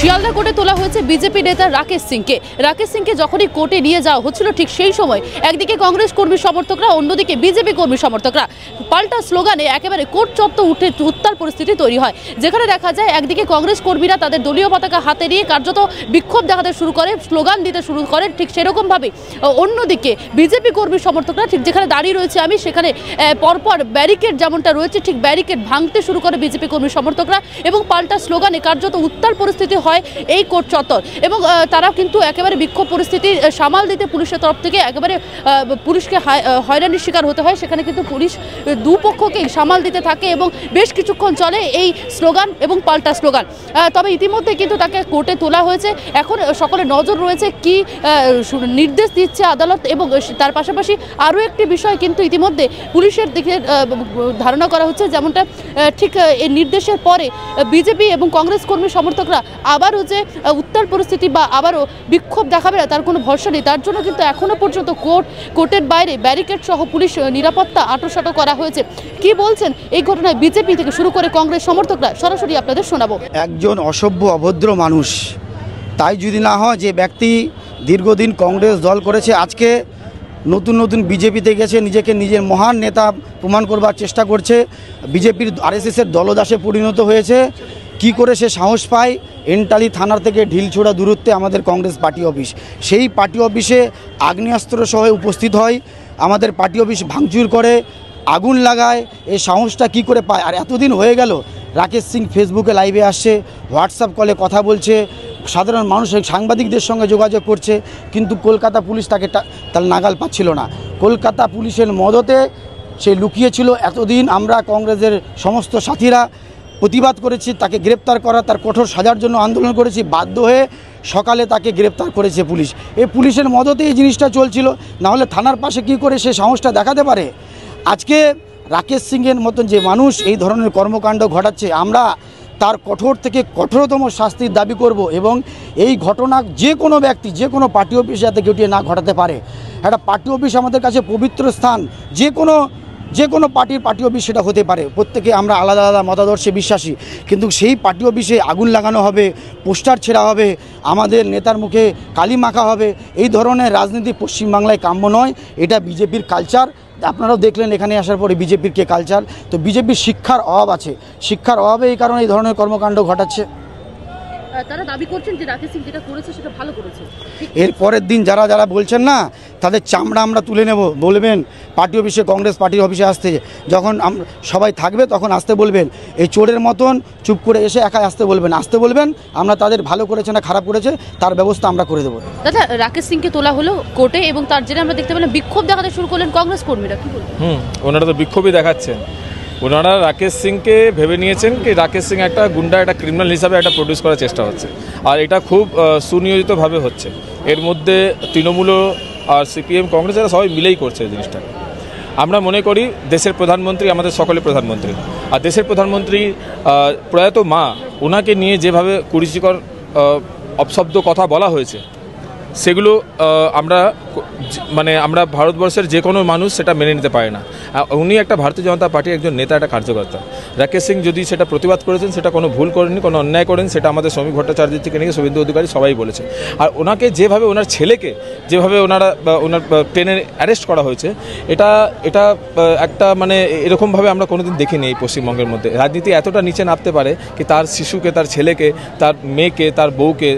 শিয়ালদা কোর্টে তোলা হয়েছে বিজেপি নেতা রাকেশ সিংকে যখনই কোর্টে নিয়ে যাওয়া হচ্ছিল ঠিক সেই সময় একদিকে কংগ্রেস কর্মী সমর্থকরা, অন্যদিকে বিজেপি কর্মী সমর্থকরা পাল্টা স্লোগানে একেবারে কোর্ট চত্বর উত্তাল পরিস্থিতি তৈরি হয়, যেখানে দেখা যায় একদিকে কংগ্রেস কর্মীরা তাদের দলীয় পতাকা হাতে নিয়ে কার্যত বিক্ষোভ দেখাতে শুরু করে, স্লোগান দিতে শুরু করে, ঠিক সেরকমভাবে অন্যদিকে বিজেপি কর্মী সমর্থকরা ঠিক যেখানে দাঁড়িয়ে রয়েছে আমি সেখানে পরপর ব্যারিকেড যেমনটা রয়েছে ঠিক ব্যারিকেড ভাঙতে শুরু করে বিজেপি কর্মী সমর্থকরা এবং পাল্টা স্লোগানে কার্যত উত্তাল পরিস্থিতি হয় এই কোর্ট চত্বর। এবং তারা কিন্তু একেবারে বিক্ষোভ পরিস্থিতি সামাল দিতে পুলিশের তরফ থেকে একেবারে পুলিশকে হয়রানির শিকার হতে হয়। সেখানে কিন্তু পুলিশ দুপক্ষকেই সামাল দিতে থাকে এবং বেশ কিছুক্ষণ চলে এই স্লোগান এবং পাল্টা স্লোগান। তবে ইতিমধ্যে কিন্তু তাকে কোর্টে তোলা হয়েছে। এখন সকলের নজর রয়েছে কি নির্দেশ দিচ্ছে আদালত, এবং তার পাশাপাশি আরও একটি বিষয় কিন্তু ইতিমধ্যে পুলিশের দিকে ধারণা করা হচ্ছে, যেমনটা ঠিক এই নির্দেশের পরে বিজেপি এবং কংগ্রেস কর্মী সমর্থকরা আবারও যে উত্তাল পরিস্থিতি বা আবারও বিক্ষোভ দেখাবে না তার কোনো ভরসা নেই। তার জন্য কিন্তু এখনও পর্যন্ত কোর্টের বাইরে ব্যারিকেড সহ পুলিশ নিরাপত্তা আঁটোসাঁটো করা হয়েছে। কি বলছেন এই ঘটনায় বিজেপি থেকে শুরু করে কংগ্রেস সমর্থকরা, সরাসরি আপনাদের শোনাবো। একজন অসভ্য অভদ্র মানুষ, তাই যদি না হয় যে ব্যক্তি দীর্ঘদিন কংগ্রেস দল করেছে, আজকে নতুন বিজেপিতে গেছে, নিজেকে নিজের মহান নেতা প্রমাণ করবার চেষ্টা করছে, বিজেপির আরএসএসের দলদাসে পরিণত হয়েছে। কি করে সে সাহস পায়? এন্টালি থানার থেকে ঢিলছোড়া দূরত্বে আমাদের কংগ্রেস পার্টি অফিস, সেই পার্টি অফিসে আগ্নেয়াস্ত্র সহ উপস্থিত হয়, আমাদের পার্টি অফিস ভাঙচুর করে, আগুন লাগায়। এই সাহসটা কি করে পায়? আর এতদিন হয়ে গেল রাকেশ সিং ফেসবুকে লাইভে আসছে, হোয়াটসঅ্যাপ কলে কথা বলছে, সাধারণ মানুষ সাংবাদিকদের সঙ্গে যোগাযোগ করছে, কিন্তু কলকাতা পুলিশ তাকে তার নাগাল পাচ্ছিল না। কলকাতা পুলিশের মদতে সে লুকিয়েছিল এতদিন। আমরা কংগ্রেসের সমস্ত সাথীরা প্রতিবাদ করেছি, তাকে গ্রেপ্তার করা, তার কঠোর সাজার জন্য আন্দোলন করেছি, বাধ্য হয়ে সকালে তাকে গ্রেপ্তার করেছে পুলিশ। এই পুলিশের মদতে এই জিনিসটা চলছিল, নাহলে থানার পাশে কি করে সে সাহসটা দেখাতে পারে? আজকে রাকেশ সিংয়ের মতন যে মানুষ এই ধরনের কর্মকাণ্ড ঘটাচ্ছে, আমরা তার কঠোর থেকে কঠোরতম শাস্তির দাবি করব, এবং এই ঘটনা যে কোনো ব্যক্তি যে কোনো পার্টি অফিস যাতে কেটিয়ে না ঘটাতে পারে। একটা পার্টি অফিস আমাদের কাছে পবিত্র স্থান, যে কোনো পার্টি অফিস সেটা হতে পারে, প্রত্যেকে আমরা আলাদা আলাদা মতাদর্শে বিশ্বাসী, কিন্তু সেই পার্টি অফিসে আগুন লাগানো হবে, পোস্টার ছেঁড়া হবে, আমাদের নেতার মুখে কালি মাখা হবে, এই ধরনের রাজনীতি পশ্চিমবাংলায় কাম্য নয়। এটা বিজেপির কালচার। আপনারাও দেখলেন এখানে আসার পরে বিজেপির কে কালচার। তো বিজেপির শিক্ষার অভাব আছে, শিক্ষার অভাবে এই কারণে এই ধরনের কর্মকাণ্ড ঘটাচ্ছে। তারা দাবি করছেন যে রাকেশ সিং যেটা করেছে সেটা ভালো করেছে। এর পরের দিন যারা বলছেন না, তাদের চামড়া আমরা তুলে নেব। বলবেন পার্টি অফিসে, কংগ্রেস পার্টির অফিসে আসতে, যখন সবাই থাকবে তখন আসতে বলবেন। এই চোরের মতন চুপ করে এসে একাই আসতে বলবেন। আমরা তাদের ভালো করেছে না খারাপ করেছে তার ব্যবস্থা আমরা করে দেবো। দাদা, রাকেশ সিংকে তোলা হলো কোর্টে এবং তার জেরে আমরা দেখতে পেলাম বিক্ষোভ দেখাতে শুরু করলেন কংগ্রেস কর্মীরা। কি বলবেন? ওনারা তো বিক্ষোভই দেখাচ্ছেন। ওনারা রাকেশ সিংকে ভেবে নিয়েছেন কি রাকেশ সিং একটা গুন্ডা, একটা ক্রিমিনাল হিসাবে একটা প্রডিউস করার চেষ্টা হচ্ছে, আর এটা খুব সুনিয়োজিতভাবে হচ্ছে। এর মধ্যে তৃণমূল আর সিপিএম, কংগ্রেস এরা সবাই মিলেই করছে এই জিনিসটা। আমরা মনে করি দেশের প্রধানমন্ত্রী আমাদের সকলের প্রধানমন্ত্রী, আর দেশের প্রধানমন্ত্রী প্রয়াত মা, ওনাকে নিয়ে যেভাবে কুরুচিকর অপশব্দ কথা বলা হয়েছে, সেগুলো আমরা ভারতবর্ষের যে কোনো মানুষ সেটা মেনে নিতে পারে না। উনি একটা ভারতীয় জনতা পার্টির একজন নেতা, একটা কার্যকর্তা। রাকেশ সিং যদি সেটা প্রতিবাদ করেছেন, সেটা কোনো ভুল করেননি, কোনো অন্যায় করেন, সেটা আমাদের শ্রমিক ভট্টাচার্য থেকে নিয়ে শুভেন্দু অধিকারী সবাই বলেছে। আর ওনাকে যেভাবে, ওনার ছেলেকে যেভাবে ওনার ট্রেনে অ্যারেস্ট করা হয়েছে, এটা একটা এরকমভাবে আমরা কোনোদিন দেখিনি এই পশ্চিমবঙ্গের মধ্যে। রাজনীতি এতটা নিচে নামতে পারে কি তার শিশুকে, তার ছেলেকে, তার মেয়েকে, তার বউকে,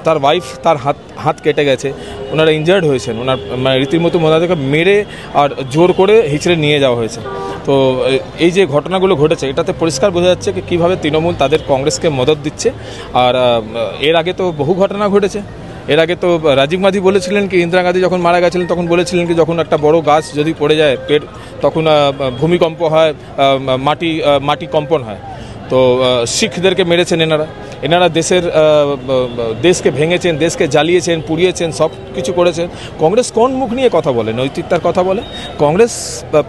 তার ওয়াইফ, তার হাত কেটে গেছে, ওনারা ইনজার্ড হয়েছেন, ওনার রীতিমতো ওনাদেরকে মেরে আর জোর করে হিচড়ে নিয়ে যাওয়া হয়েছে। তো এই যে ঘটনাগুলো ঘটেছে, এটাতে পরিষ্কার বোঝা যাচ্ছে কি কীভাবে তৃণমূল তাদের কংগ্রেসকে মদত দিচ্ছে। আর এর আগে তো বহু ঘটনা ঘটেছে। এর আগে তো রাজীব গান্ধী বলেছিলেন কি, ইন্দিরা গান্ধী যখন মারা গেছিলেন তখন বলেছিলেন কি যখন একটা বড় গাছ যদি পড়ে যায় তখন ভূমিকম্প হয়, মাটি কম্পন হয়। তো শিখদেরকে মেরেছেন এনারা দেশকে ভেঙেছেন, দেশকে জ্বালিয়েছেন, পুড়িয়েছেন, সব কিছু করেছেন। কংগ্রেস কোন মুখ নিয়ে কথা বলে? নৈতিকতার কথা বলে। কংগ্রেস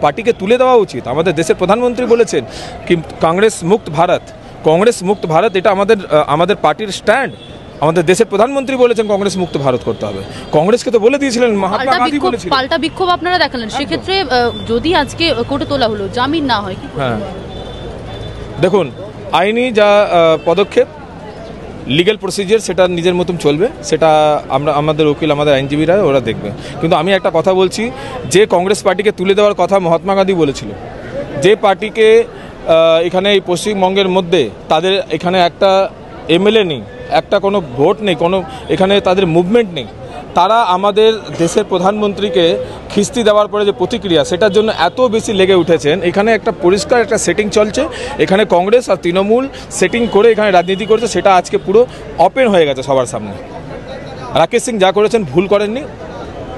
পার্টিকে তুলে দেওয়া উচিত। আমাদের দেশের প্রধানমন্ত্রী বলেছেন কি কংগ্রেস মুক্ত ভারত, এটা আমাদের পার্টির স্ট্যান্ড। আমাদের দেশের প্রধানমন্ত্রী বলেছেন কংগ্রেস মুক্ত ভারত করতে হবে। কংগ্রেসকে তো বলে দিয়েছিলেন, মহাত্মা গান্ধী বলেছিলেন। পাল্টা বিক্ষোভ আপনারা দেখালেন, সেক্ষেত্রে যদি আজকে কোর্টে তোলা হলো, জামিন না হয় কি? হ্যাঁ, দেখুন আইনি যা পদক্ষেপ লিগ্যাল প্রসিজার সেটা নিজের মতন চলবে, সেটা আমাদের উকিল আমাদের আইনজীবীরা ওরা দেখবে। কিন্তু আমি একটা কথা বলছি, যে কংগ্রেস পার্টিকে তুলে দেওয়ার কথা মহাত্মা গান্ধী বলেছিল, যে পার্টিকে এখানে এই পশ্চিমবঙ্গের মধ্যে তাদের এখানে একটা এমএলএ নেই, একটা কোনো ভোট নেই, কোনো এখানে তাদের মুভমেন্ট নেই, তারা আমাদের দেশের প্রধানমন্ত্রীকে খিস্তি দেওয়ার পরে যে প্রতিক্রিয়া সেটার জন্য এত বেশি লেগে উঠেছেন। এখানে একটা পরিষ্কার একটা সেটিং চলছে, এখানে কংগ্রেস আর তৃণমূল সেটিং করে এখানে রাজনীতি করেছে, সেটা আজকে পুরো ওপেন হয়ে গেছে সবার সামনে। রাকেশ সিং যা করেছেন ভুল করেননি,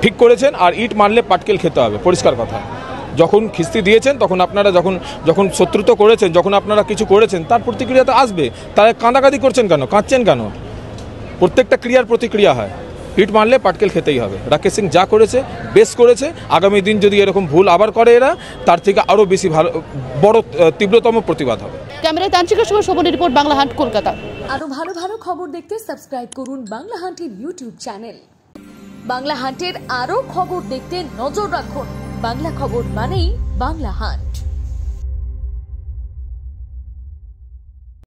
ঠিক করেছেন, আর ইট মারলে পাটকেল খেতে হবে, পরিষ্কার কথা। যখন খিস্তি দিয়েছেন তখন আপনারা যখন শত্রুতা করেছেন, যখন আপনারা কিছু করেছেন তার প্রতিক্রিয়া তো আসবে, তারা কাঁদাকাঁদি করছেন কেন, কাঁদছেন কেন? প্রত্যেকটা ক্রিয়ার প্রতিক্রিয়া হয়, ইট মারলে পাটকেল খেতেই হবে। রাকেশ সিং যা করেছে বেশ করেছে, আগামী দিন যদি এরকম ভুল আবার করে এরা, তার থেকে আরও বেশি ভালো বড় তীব্রতম প্রতিবাদ হবে। ক্যামেরায় তান্ত্রিকের সঙ্গে শোভনের রিপোর্ট, বাংলা হান্ট, কলকাতা। আরো ভালো ভালো খবর দেখতে সাবস্ক্রাইব করুন বাংলা হান্টের ইউটিউব চ্যানেল। বাংলা হান্টের আরো খবর দেখতে নজর রাখুন। বাংলা খবর মানেই বাংলা হান্ট।